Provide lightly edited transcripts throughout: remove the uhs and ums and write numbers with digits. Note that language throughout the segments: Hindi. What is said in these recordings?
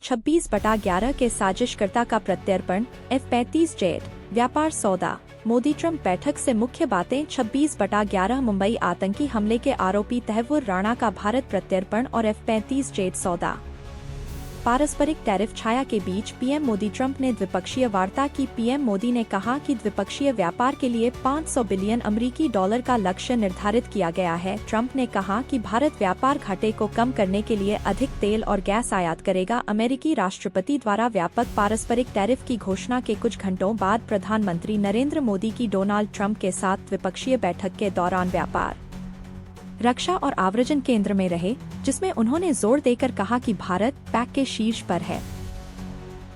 26/11 के साजिशकर्ता का प्रत्यर्पण, F-35 जेट, व्यापार सौदा, मोदी ट्रंप बैठक से मुख्य बातें। 26/11 मुंबई आतंकी हमले के आरोपी तहव्वुर राणा का भारत प्रत्यर्पण और F-35 जेट सौदा। पारस्परिक टैरिफ छाया के बीच पीएम मोदी ट्रंप ने द्विपक्षीय वार्ता की। पीएम मोदी ने कहा कि द्विपक्षीय व्यापार के लिए 500 बिलियन अमेरिकी डॉलर का लक्ष्य निर्धारित किया गया है। ट्रंप ने कहा कि भारत व्यापार घाटे को कम करने के लिए अधिक तेल और गैस आयात करेगा। अमेरिकी राष्ट्रपति द्वारा व्यापक पारस्परिक टैरिफ की घोषणा के कुछ घंटों बाद प्रधानमंत्री नरेंद्र मोदी की डोनाल्ड ट्रंप के साथ द्विपक्षीय बैठक के दौरान व्यापार, रक्षा और आव्रजन केंद्र में रहे, जिसमें उन्होंने जोर देकर कहा कि भारत पैक के शीर्ष पर है।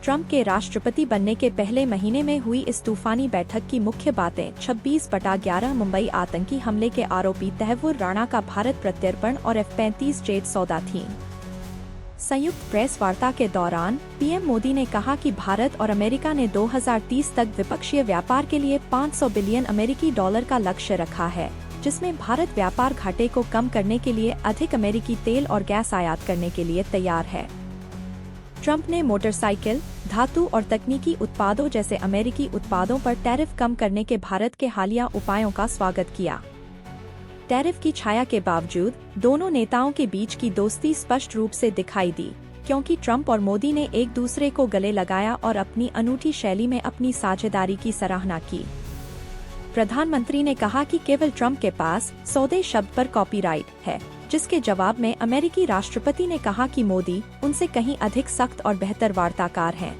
ट्रंप के राष्ट्रपति बनने के पहले महीने में हुई इस तूफानी बैठक की मुख्य बातें। 26/11 मुंबई आतंकी हमले के आरोपी तहव्वुर राणा का भारत प्रत्यर्पण और F-35 जेट सौदा थी। संयुक्त प्रेस वार्ता के दौरान पीएम मोदी ने कहा कि भारत और अमेरिका ने 2030 तक द्विपक्षीय व्यापार के लिए 500 बिलियन अमेरिकी डॉलर का लक्ष्य रखा है, जिसमें भारत व्यापार घाटे को कम करने के लिए अधिक अमेरिकी तेल और गैस आयात करने के लिए तैयार है। ट्रंप ने मोटरसाइकिल, धातु और तकनीकी उत्पादों जैसे अमेरिकी उत्पादों पर टैरिफ कम करने के भारत के हालिया उपायों का स्वागत किया। टैरिफ की छाया के बावजूद दोनों नेताओं के बीच की दोस्ती स्पष्ट रूप से दिखाई दी, क्योंकि ट्रंप और मोदी ने एक दूसरे को गले लगाया और अपनी अनूठी शैली में अपनी साझेदारी की सराहना की। प्रधानमंत्री ने कहा कि केवल ट्रंप के पास सौदे शब्द पर कॉपीराइट है, जिसके जवाब में अमेरिकी राष्ट्रपति ने कहा कि मोदी उनसे कहीं अधिक सख्त और बेहतर वार्ताकार हैं।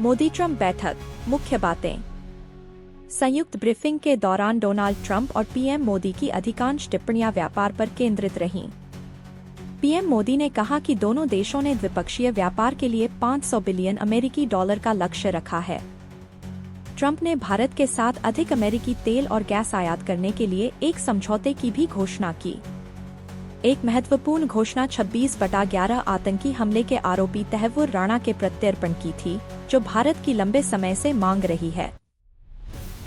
मोदी ट्रंप बैठक, मुख्य बातें। संयुक्त ब्रीफिंग के दौरान डोनाल्ड ट्रंप और पीएम मोदी की अधिकांश टिप्पणियां व्यापार पर केंद्रित रहीं। पीएम मोदी ने कहा कि दोनों देशों ने द्विपक्षीय व्यापार के लिए 500 बिलियन अमेरिकी डॉलर का लक्ष्य रखा है। ट्रंप ने भारत के साथ अधिक अमेरिकी तेल और गैस आयात करने के लिए एक समझौते की भी घोषणा की। एक महत्वपूर्ण घोषणा 26/11 आतंकी हमले के आरोपी तहव्वुर राणा के प्रत्यर्पण की थी, जो भारत की लंबे समय से मांग रही है।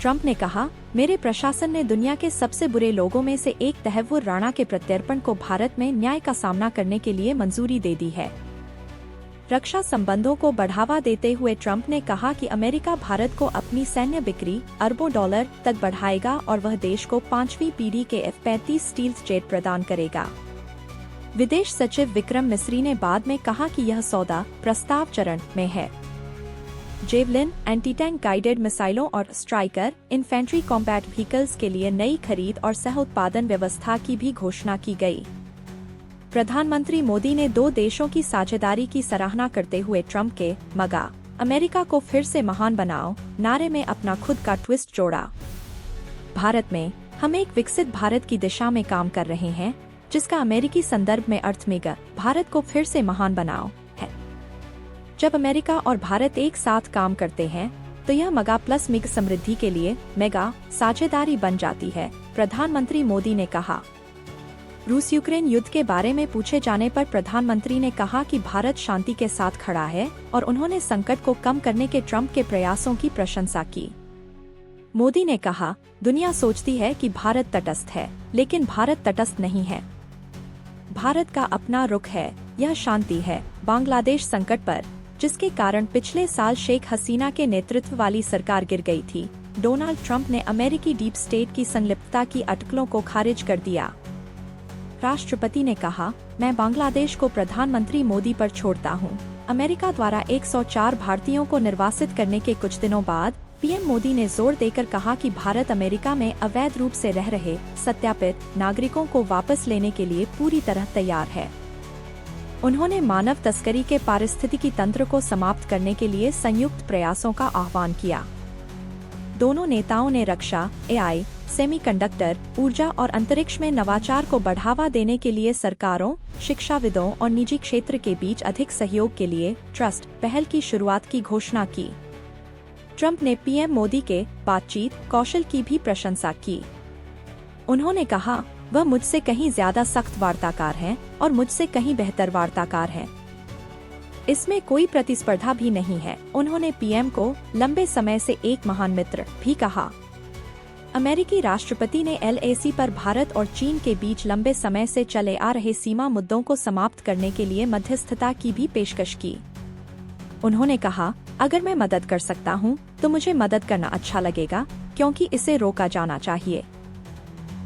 ट्रंप ने कहा, मेरे प्रशासन ने दुनिया के सबसे बुरे लोगों में से एक तहव्वुर राणा के प्रत्यर्पण को भारत में न्याय का सामना करने के लिए मंजूरी दे दी है। रक्षा संबंधों को बढ़ावा देते हुए ट्रंप ने कहा कि अमेरिका भारत को अपनी सैन्य बिक्री अरबों डॉलर तक बढ़ाएगा और वह देश को 5वीं पीढ़ी के F-35 स्टील्थ जेट प्रदान करेगा। विदेश सचिव विक्रम मिस्री ने बाद में कहा कि यह सौदा प्रस्ताव चरण में है। जेवलिन, एंटी टैंक गाइडेड मिसाइलों और स्ट्राइकर इन्फेंट्री कॉम्बैट व्हीकल्स के लिए नई खरीद और सह उत्पादन व्यवस्था की भी घोषणा की गई। प्रधानमंत्री मोदी ने दो देशों की साझेदारी की सराहना करते हुए ट्रंप के मगा अमेरिका को फिर से महान बनाओ नारे में अपना खुद का ट्विस्ट जोड़ा। भारत में हम एक विकसित भारत की दिशा में काम कर रहे हैं, जिसका अमेरिकी संदर्भ में अर्थ मेगा भारत को फिर से महान बनाओ है। जब अमेरिका और भारत एक साथ काम करते हैं तो यह मगा प्लस मिग समृद्धि के लिए मेगा साझेदारी बन जाती है, प्रधानमंत्री मोदी ने कहा। रूस यूक्रेन युद्ध के बारे में पूछे जाने पर प्रधानमंत्री ने कहा कि भारत शांति के साथ खड़ा है और उन्होंने संकट को कम करने के ट्रंप के प्रयासों की प्रशंसा की। मोदी ने कहा, दुनिया सोचती है कि भारत तटस्थ है, लेकिन भारत तटस्थ नहीं है। भारत का अपना रुख है, यह शांति है। बांग्लादेश संकट पर, जिसके कारण पिछले साल शेख हसीना के नेतृत्व वाली सरकार गिर गई थी, डोनाल्ड ट्रंप ने अमेरिकी डीप स्टेट की संलिप्तता की अटकलों को खारिज कर दिया। राष्ट्रपति ने कहा, मैं बांग्लादेश को प्रधानमंत्री मोदी पर छोड़ता हूं। अमेरिका द्वारा 104 भारतीयों को निर्वासित करने के कुछ दिनों बाद पीएम मोदी ने जोर देकर कहा कि भारत अमेरिका में अवैध रूप से रह रहे सत्यापित नागरिकों को वापस लेने के लिए पूरी तरह तैयार है। उन्होंने मानव तस्करी के पारिस्थितिकी तंत्र को समाप्त करने के लिए संयुक्त प्रयासों का आह्वान किया। दोनों नेताओं ने रक्षा, एआई, सेमीकंडक्टर, ऊर्जा और अंतरिक्ष में नवाचार को बढ़ावा देने के लिए सरकारों, शिक्षाविदों और निजी क्षेत्र के बीच अधिक सहयोग के लिए ट्रस्ट पहल की शुरुआत की घोषणा की। ट्रंप ने पीएम मोदी के बातचीत कौशल की भी प्रशंसा की। उन्होंने कहा, वह मुझसे कहीं ज्यादा सख्त वार्ताकार हैं और मुझसे कहीं बेहतर वार्ताकार हैं। इसमें कोई प्रतिस्पर्धा भी नहीं है। उन्होंने पीएम को लंबे समय से एक महान मित्र भी कहा। अमेरिकी राष्ट्रपति ने LAC पर भारत और चीन के बीच लंबे समय से चले आ रहे सीमा मुद्दों को समाप्त करने के लिए मध्यस्थता की भी पेशकश की। उन्होंने कहा, अगर मैं मदद कर सकता हूं, तो मुझे मदद करना अच्छा लगेगा, क्योंकि इसे रोका जाना चाहिए।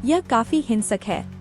यह काफी हिंसक है।